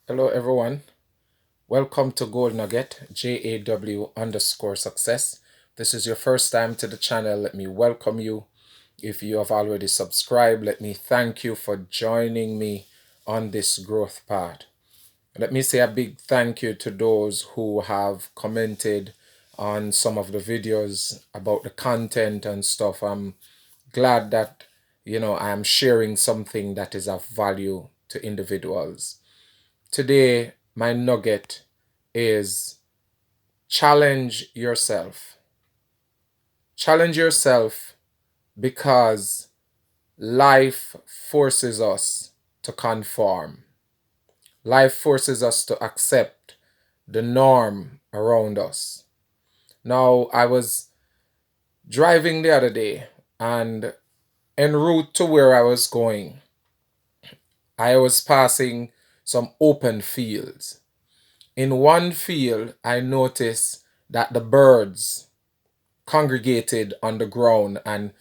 Hello everyone. Welcome to Gold Nugget, JAW_success. This is your first time to the channel. Let me welcome you. If you have already subscribed, let me thank you for joining me on this growth path. Let me say a big thank you to those who have commented on some of the videos about the content and stuff. I'm glad that I am sharing something that is of value to individuals. Today, my nugget is challenge yourself. Challenge yourself because life forces us to conform. Life forces us to accept the norm around us. Now, I was driving the other day and en route to where I was going, I was passing some open fields. In one field, I noticed that the birds congregated on the ground and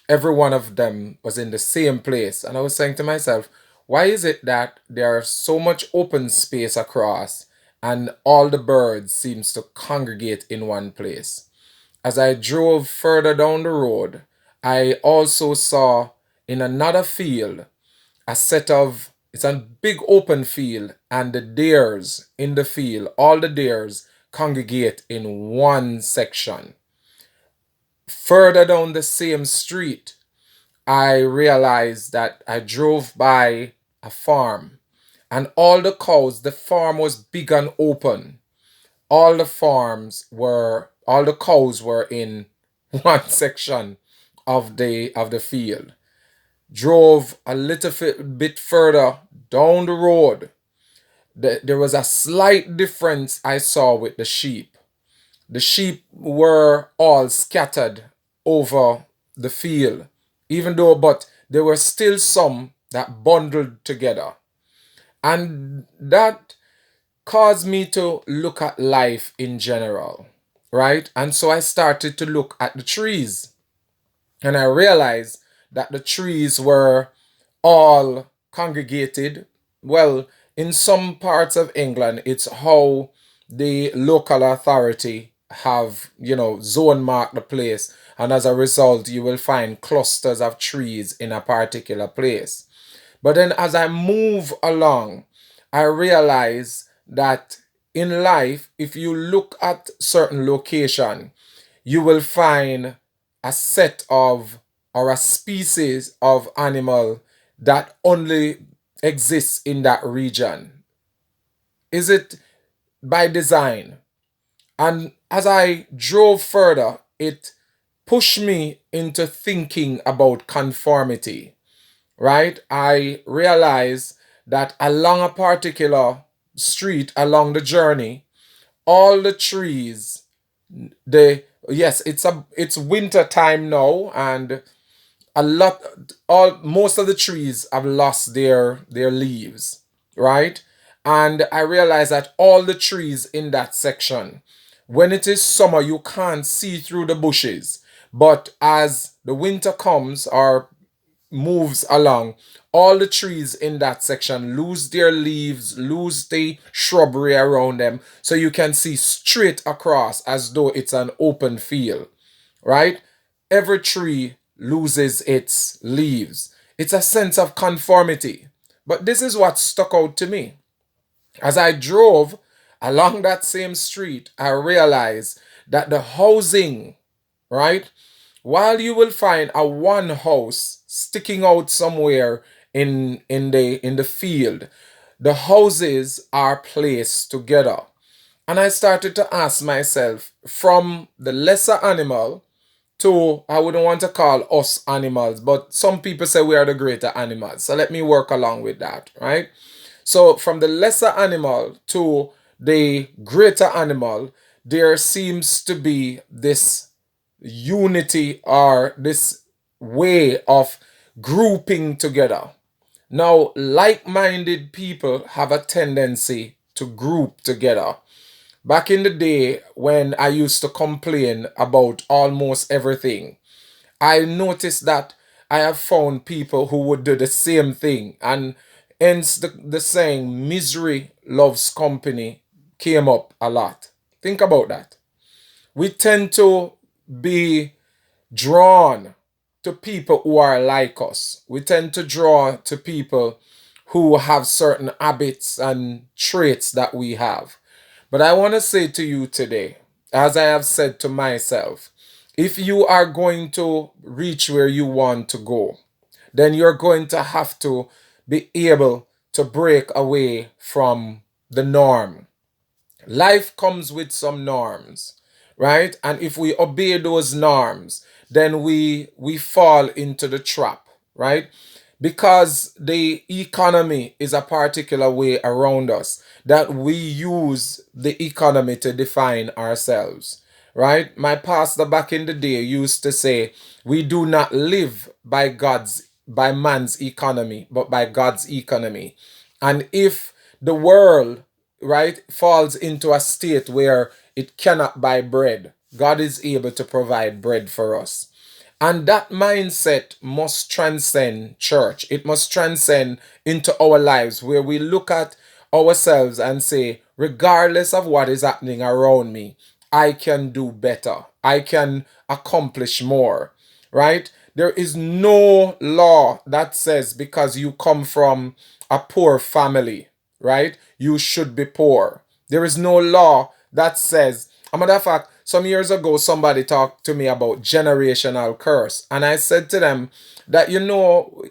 every one of them was in the same place. And I was saying to myself, why is it that there's so much open space across and all the birds seems to congregate in one place? As I drove further down the road, I also saw in another field it's a big open field, and the deers in the field, all the deers congregate in one section. Further down the same street, I realized that I drove by a farm, and the farm was big and open. All the cows were in one section of the field. Drove a little bit further down the road. There was a slight difference I saw with the sheep. The sheep were all scattered over the field, but there were still some that bundled together. And that caused me to look at life in general, right? And so I started to look at the trees, and I realized that the trees were all congregated. Well, in some parts of England, it's how the local authority have, zone marked the place. And as a result, you will find clusters of trees in a particular place. But then as I move along, I realize that in life, if you look at certain location, you will find a set of or a species of animal that only exists in that region. Is it by design? And as I drove further, it pushed me into thinking about conformity, right? I realized that along a particular street, along the journey, all the trees, it's winter time now, and a lot all most of the trees have lost their leaves, right? And I realized that all the trees in that section, when it is summer, you can't see through the bushes, but as the winter comes or moves along, all the trees in that section lose their leaves, lose the shrubbery around them, so you can see straight across as though it's an open field, right? Every tree loses its leaves. It's a sense of conformity. But this is what stuck out to me. As I drove along that same street, I realized that the housing, right? While you will find a one house sticking out somewhere in the field, the houses are placed together. And I started to ask myself, from the lesser animal to, I wouldn't want to call us animals, but some people say we are the greater animals. So let me work along with that, right? So from the lesser animal to the greater animal, there seems to be this unity or this way of grouping together. Now, like minded people have a tendency to group together. Back in the day when I used to complain about almost everything, I noticed that I have found people who would do the same thing. And Hence, the saying, misery loves company, came up a lot. Think about that. We tend to be drawn to people who are like us. We tend to draw to people who have certain habits and traits that we have. But I want to say to you today, as I have said to myself, if you are going to reach where you want to go, then you're going to have to be able to break away from the norm. Life comes with some norms, right? And if we obey those norms, then we fall into the trap, right? Because the economy is a particular way around us that we use the economy to define ourselves, right? My pastor back in the day used to say, we do not live by man's economy, but by God's economy. And if the world, right, falls into a state where it cannot buy bread, God is able to provide bread for us. And that mindset must transcend church. It must transcend into our lives where we look at ourselves and say, regardless of what is happening around me, I can do better. I can accomplish more, right? There is no law that says because you come from a poor family, right, you should be poor. There is no law that says, a matter of fact, some years ago, somebody talked to me about generational curse. And I said to them that,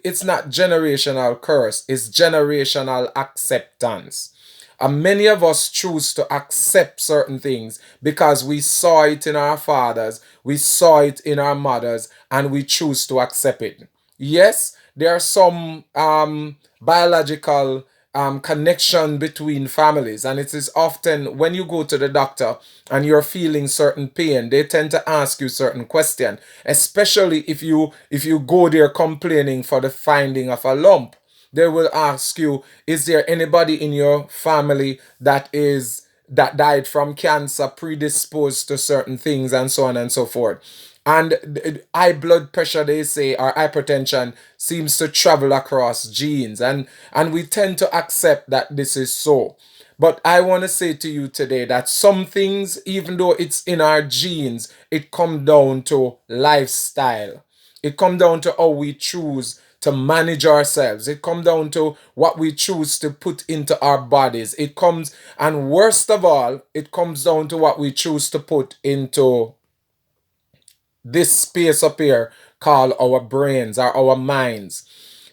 it's not generational curse, it's generational acceptance. And many of us choose to accept certain things because we saw it in our fathers, we saw it in our mothers, and we choose to accept it. Yes, there are some biological connection between families, and it is often when you go to the doctor and you're feeling certain pain, they tend to ask you certain question, especially if you go there complaining for the finding of a lump. They will ask you, is there anybody in your family that died from cancer, predisposed to certain things, and so on and so forth. And high blood pressure, they say, or hypertension seems to travel across genes, and we tend to accept that this is so. But I want to say to you today that some things, even though it's in our genes, it comes down to lifestyle. It comes down to how we choose to manage ourselves. It comes down to what we choose to put into our bodies. And worst of all, it comes down to what we choose to put into this space up here called our brains or our minds.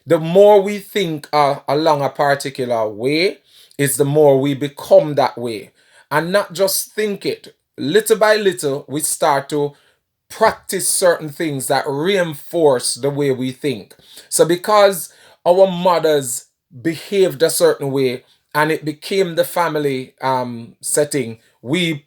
The more we think along a particular way, is the more we become that way. And not just think it. Little by little, we start to practice certain things that reinforce the way we think. So because our mothers behaved a certain way and it became the family setting, we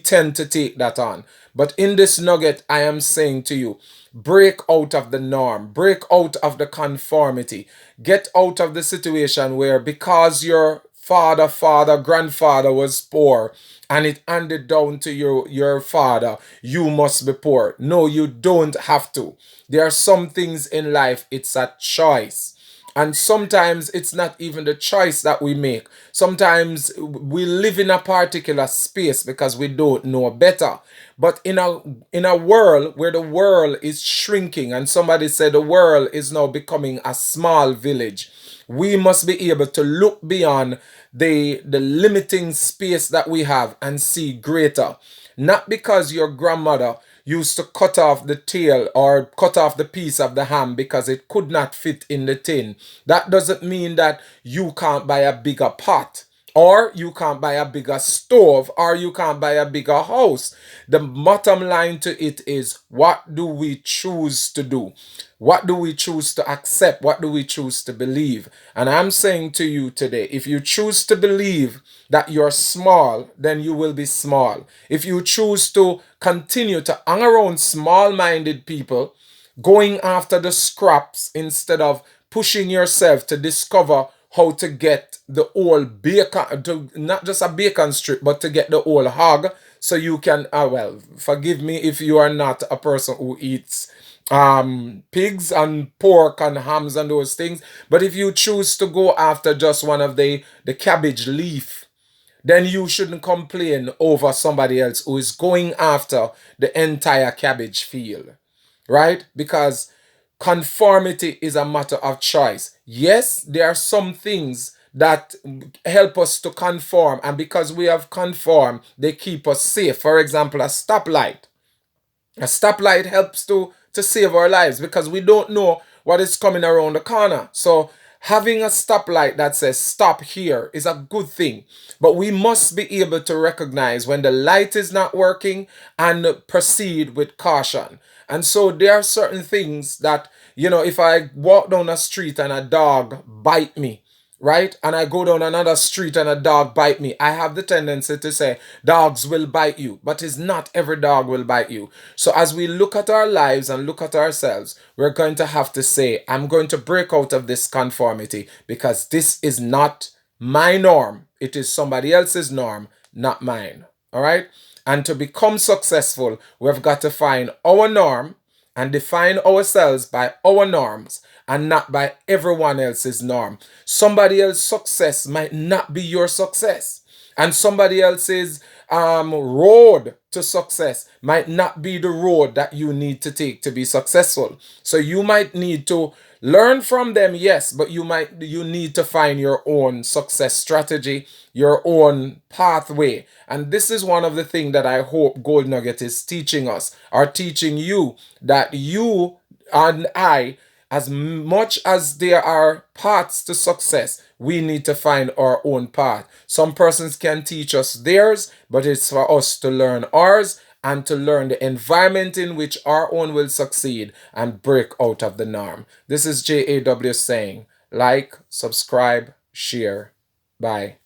tend to take that on. But in this nugget, I am saying to you, break out of the norm, break out of the conformity, get out of the situation where because your grandfather was poor and it handed down to your father, you must be poor. No, you don't have to. There are some things in life, it's a choice. And sometimes it's not even the choice that we make. Sometimes we live in a particular space because we don't know better. But in a world where the world is shrinking, and somebody said the world is now becoming a small village, we must be able to look beyond the limiting space that we have and see greater. Not because your grandmother used to cut off the tail or cut off the piece of the ham because it could not fit in the tin. That doesn't mean that you can't buy a bigger pot, or you can't buy a bigger stove, or you can't buy a bigger house. The bottom line to it is, what do we choose to do? What do we choose to accept? What do we choose to believe? And I'm saying to you today, if you choose to believe that you're small, then you will be small. If you choose to continue to hang around small-minded people, going after the scraps instead of pushing yourself to discover how to get the whole bacon, to not just a bacon strip, but to get the whole hog, so you can, well, forgive me if you are not a person who eats pigs and pork and hams and those things. But if you choose to go after just one of the cabbage leaf, then you shouldn't complain over somebody else who is going after the entire cabbage field, right? Because conformity is a matter of choice. Yes, there are some things that help us to conform, and because we have conformed, they keep us safe. For example, a stoplight. A stoplight helps to save our lives because we don't know what is coming around the corner. So having a stoplight that says stop here is a good thing. But we must be able to recognize when the light is not working and proceed with caution. And so there are certain things that, if I walk down a street and a dog bite me, right? And I go down another street and a dog bite me. I have the tendency to say dogs will bite you, but it's not every dog will bite you. So as we look at our lives and look at ourselves, we're going to have to say, I'm going to break out of this conformity because this is not my norm. It is somebody else's norm, not mine. All right? And to become successful, we've got to find our norm and define ourselves by our norms and not by everyone else's norm. Somebody else's success might not be your success, and somebody else's road to success might not be the road that you need to take to be successful. So you might need to learn from them, yes, but you need to find your own success strategy, your own pathway. And this is one of the things that I hope Gold Nugget is teaching us, or teaching you, that you and I, as much as there are paths to success, we need to find our own path. Some persons can teach us theirs, but it's for us to learn ours and to learn the environment in which our own will succeed and break out of the norm. This is JAW saying, like, subscribe, share. Bye.